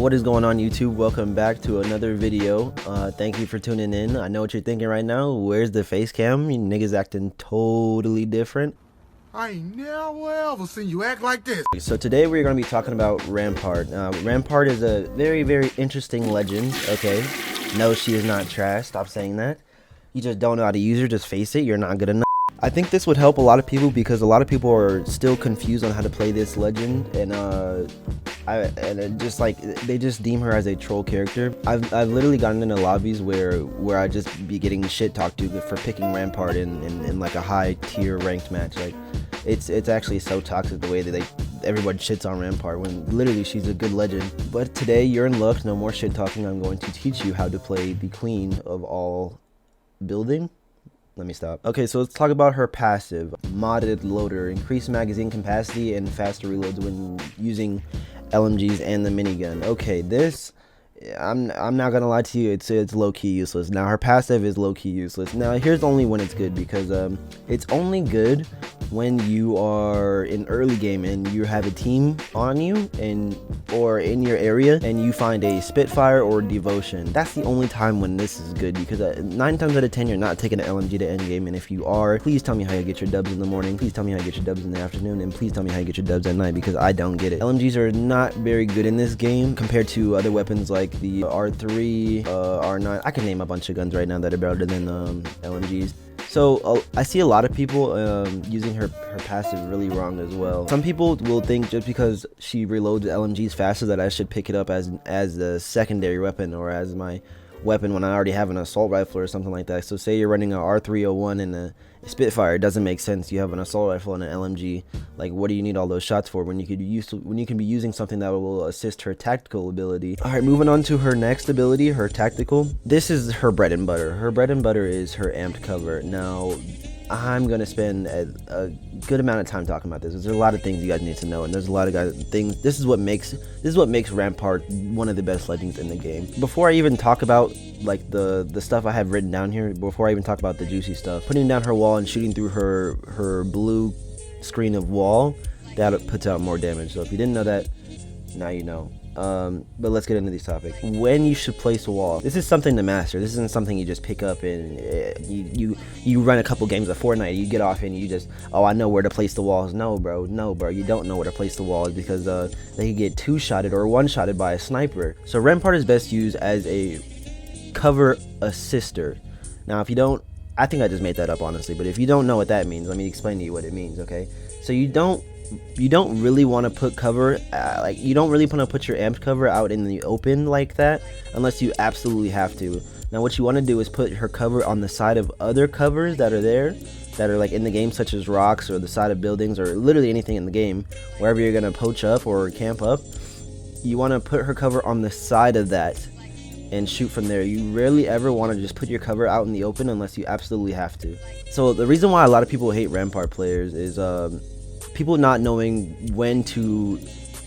What is going on, YouTube? Welcome back to another video. Thank you for tuning in. I know what you're thinking right now. Where's the face cam? You niggas acting totally different. I ain't never ever seen you act like this. So today we're going to be talking about Rampart. Rampart is a very interesting legend. Okay, no, she is not trash. Stop saying that. You just don't know how to use her. Just face it. You're not good enough. I think this would help a lot of people because a lot of people are still confused on how to play this legend, and just like they just deem her as a troll character. I've literally gotten into lobbies where I just be getting shit talked to for picking Rampart in like a high tier ranked match. Like it's actually so toxic the way that everyone shits on Rampart when literally she's a good legend. But today you're in luck. No more shit talking. I'm going to teach you how to play the queen of all building. Let me stop. Okay, so let's talk about her passive. Modded loader, increased magazine capacity and faster reloads when using LMGs and the minigun. Okay, this I'm not gonna lie to you, it's low-key useless. Now her passive is low-key useless. Now here's only when it's good, because it's only good when you are in early game and you have a team on you or in your area and you find a Spitfire or Devotion. That's the only time when this is good, because 9 times out of 10 you're not taking an LMG to end game, and if you are, please tell me how you get your dubs in the morning, please tell me how you get your dubs in the afternoon, and please tell me how you get your dubs at night, because I don't get it. LMGs are not very good in this game compared to other weapons like the R3, R9. I can name a bunch of guns right now that are better than LMGs. So I see a lot of people using her passive really wrong as well. Some people will think just because she reloads LMGs faster that I should pick it up as a secondary weapon or as my weapon when I already have an assault rifle or something like that. So say you're running a R301 and a Spitfire, it doesn't make sense. You have an assault rifle and an LMG. Like, what do you need all those shots for when you can be using something that will assist her tactical ability? All right, moving on to her next ability, her tactical. This is her bread and butter. Her bread and butter is her amped cover. Now I'm gonna spend a good amount of time talking about this. There's a lot of things you guys need to know, and there's a lot of things. This is what makes Rampart one of the best legends in the game. Before I even talk about like the stuff I have written down here, before I even talk about the juicy stuff, putting down her wall and shooting through her blue screen of wall, that puts out more damage. So if you didn't know that, now you know. But let's get into these topics. When you should place a wall. This is something to master. This isn't something you just pick up and you run a couple games of Fortnite, you get off and you just, oh, I know where to place the walls. No bro, you don't know where to place the walls, because they can get two-shotted or one-shotted by a sniper. So Rampart is best used as a cover assister. Now if you don't, I think I just made that up honestly, but if you don't know what that means, let me explain to you what it means. Okay, so you don't really want to put cover, like you don't really want to put your amped cover out in the open like that unless you absolutely have to. Now what you want to do is put her cover on the side of other covers that are there, that are like in the game, such as rocks or the side of buildings or literally anything in the game. Wherever you're gonna poach up or camp up, you want to put her cover on the side of that and shoot from there. You rarely ever want to just put your cover out in the open unless you absolutely have to. So the reason why a lot of people hate Rampart players is people not knowing when to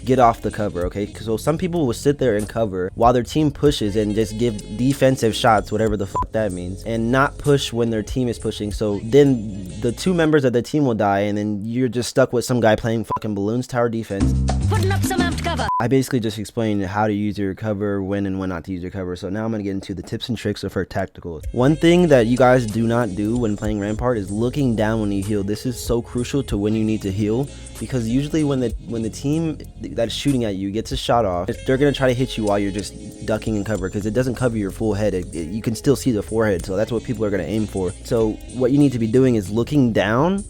get off the cover. Okay, so some people will sit there and cover while their team pushes and just give defensive shots, whatever the fuck that means, and not push when their team is pushing. So then the two members of the team will die, and then you're just stuck with some guy playing fucking balloons tower defense. Putting up some amped cover. I basically just explained how to use your cover, when and when not to use your cover. So now I'm going to get into the tips and tricks of her tactical. One thing that you guys do not do when playing Rampart is looking down when you heal. This is so crucial to when you need to heal, because usually when the team that's shooting at you gets a shot off, they're going to try to hit you while you're just ducking and cover, because it doesn't cover your full head. You can still see the forehead, so that's what people are going to aim for. So what you need to be doing is looking down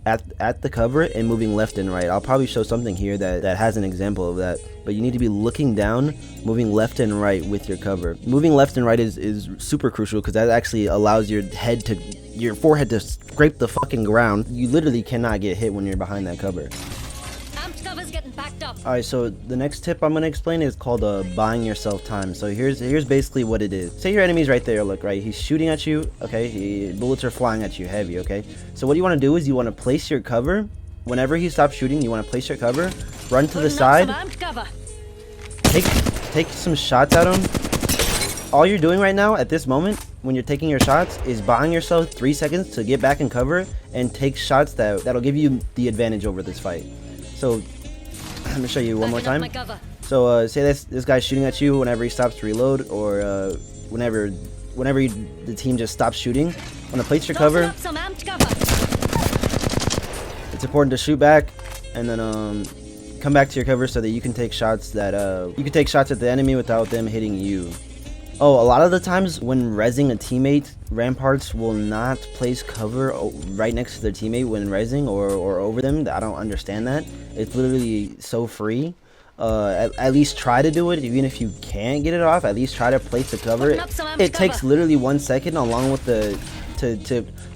at the cover and moving left and right. I'll probably show something here that has an example of that, but you need to be looking down, moving left and right with your cover. Moving left and right is super crucial, because that actually allows your forehead to scrape the fucking ground. You literally cannot get hit when you're behind that cover. Amped cover's getting packed up. Alright, so the next tip I'm going to explain is called buying yourself time. So here's basically what it is. Say your enemy's right there, look, right? He's shooting at you, okay? Bullets are flying at you heavy, okay? So what you want to do is you want to place your cover. Whenever he stops shooting, you want to place your cover, run to the side, take some shots at him. All you're doing right now at this moment when you're taking your shots is buying yourself 3 seconds to get back in cover and take shots that'll give you the advantage over this fight. So I'm gonna show you one more time. So say this guy's shooting at you whenever he stops to reload, or whenever the team just stops shooting. Want to place your cover. Up some amped cover. It's important to shoot back, and then come back to your cover so that you can take shots at the enemy without them hitting you. Oh, a lot of the times when rezzing a teammate, Ramparts will not place cover right next to their teammate when rezzing or over them. I don't understand that. It's literally so free. At least try to do it. Even if you can't get it off, at least try to place the cover. It takes literally 1 second, along with the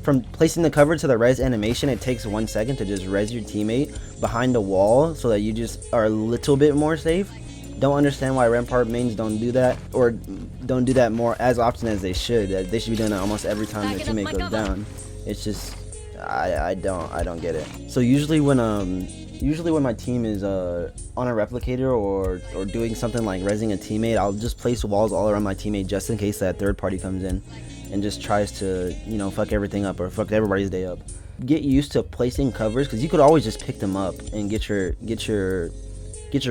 from placing the cover to the res animation. It takes 1 second to just res your teammate behind a wall so that you just are a little bit more safe. Don't understand why Rampart mains don't do that, or don't do that more as often as they should. They should be doing that almost every time their teammate goes down. It's just I don't get it. So usually when my team is on a replicator or doing something like rezzing a teammate, I'll just place walls all around my teammate just in case that third party comes in and just tries to, you know, fuck everything up or fuck everybody's day up. Get used to placing covers, because you could always just pick them up and get your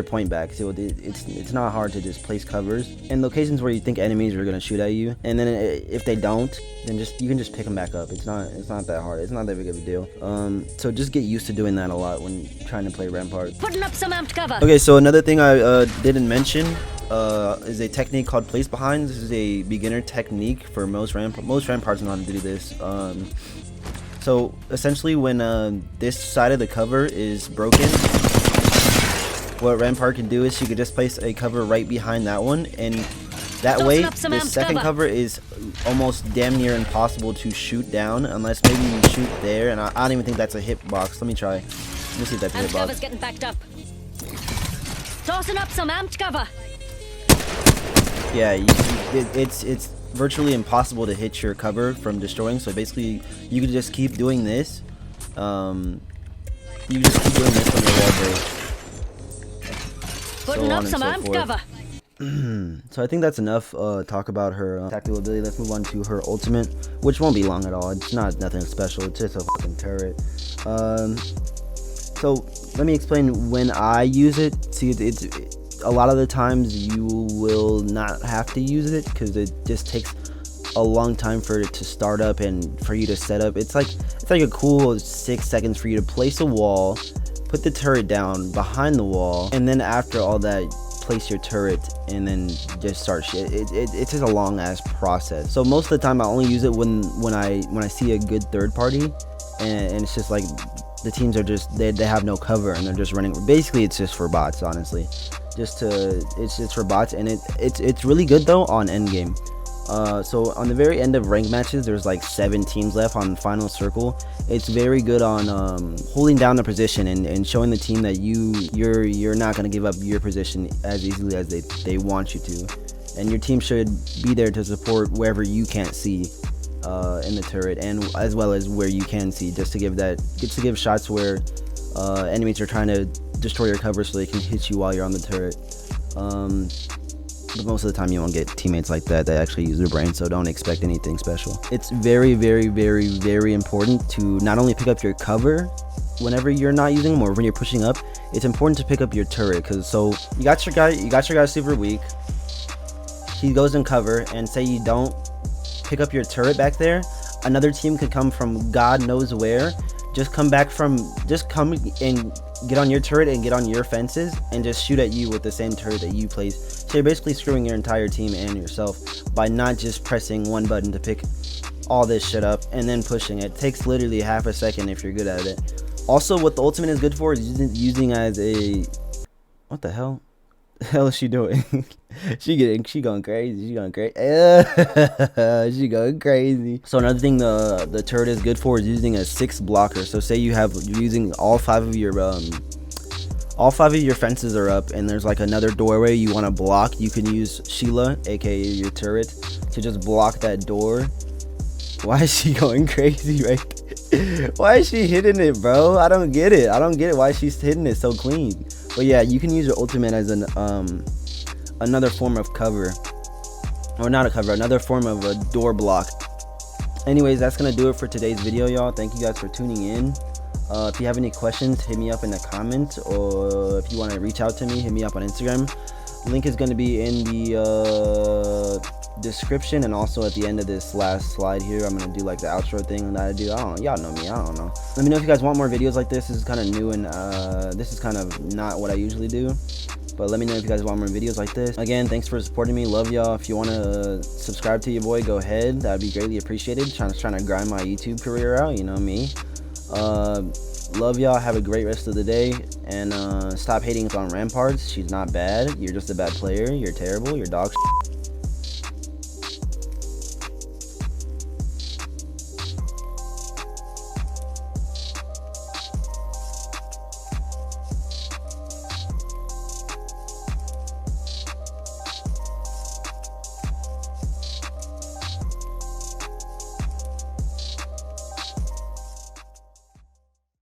point back. So it's not hard to just place covers in locations where you think enemies are gonna shoot at you, and then if they don't, then you can just pick them back up. It's not that hard. It's not that big of a deal. So just get used to doing that a lot when trying to play Rampart. Putting up some amped cover. Okay, so another thing I didn't mention is a technique called place behind. This is a beginner technique for most Ramparts know how to do this. So essentially, when this side of the cover is broken, what Rampart can do is she could just place a cover right behind that one, and that way the second cover is almost damn near impossible to shoot down, unless maybe you shoot there, and I don't even think that's a hitbox. Let me try. Let me see if that's a Amped cover's hitbox. getting backed up. Tossing up some amped cover. Yeah, it's virtually impossible to hit your cover from destroying, so basically you could just keep doing this. You just keep doing this when your wall breaks. Putting up some amped cover. So I think that's enough talk about her tactical ability. Let's move on to her ultimate, which won't be long at all. It's nothing special. It's just a fucking turret. So let me explain when I use it. See, it's a lot of the times you will not have to use it because it just takes a long time for it to start up and for you to set up. It's like a cool 6 seconds for you to place a wall, put the turret down behind the wall, and then after all that, place your turret and then just start shit. It's just a long ass process. So most of the time I only use it when I see a good third party, and it's just like the teams are just they have no cover and they're just running. Basically it's just for bots, honestly. It's for bots, and it's really good though on endgame. So on the very end of ranked matches, there's like 7 teams left on final circle. It's very good on holding down the position and showing the team that you're not going to give up your position as easily as they want you to, and your team should be there to support wherever you can't see in the turret, and as well as where you can see, just to give shots where enemies are trying to destroy your cover so they can hit you while you're on the turret. But most of the time you won't get teammates like that actually use their brain, so don't expect anything special. It's very, very, very, very important to not only pick up your cover whenever you're not using them or when you're pushing up. It's important to pick up your turret, because so you got your guy super weak, he goes in cover, and say you don't pick up your turret back there, another team could come from God knows where, just come and get on your turret and get on your fences and just shoot at you with the same turret that you placed. So you're basically screwing your entire team and yourself by not just pressing one button to pick all this shit up and then pushing it. It takes literally half a second if you're good at it. Also, what the ultimate is good for is using as a... What the hell? The hell is she doing? she going crazy. She going crazy. So another thing the turret is good for is using a 6 blocker. So say you're using all 5 of your fences are up, and there's like another doorway you want to block. You can use Sheila, aka your turret, to just block that door. Why is she going crazy right there? Why is she hitting it, bro? I don't get it. Why she's hitting it so clean. But yeah, you can use your ultimate as another form of cover, or not a cover, another form of a door block. Anyways, that's gonna do it for today's video, y'all. Thank you guys for tuning in. If you have any questions, hit me up in the comments, or if you want to reach out to me, hit me up on Instagram. Link is going to be in the description, and also at the end of this last slide here. I'm going to do like the outro thing that I do. Y'all know me, I don't know. Let me know if you guys want more videos like this. This is kind of new, and this is kind of not what I usually do. But let me know if you guys want more videos like this. Again, thanks for supporting me. Love y'all. If you want to subscribe to your boy, go ahead. That'd be greatly appreciated. Trying to grind my YouTube career out, you know me. Love y'all. Have a great rest of the day. And stop hating on Ramparts. She's not bad. You're just a bad player. You're terrible. You're dog shit.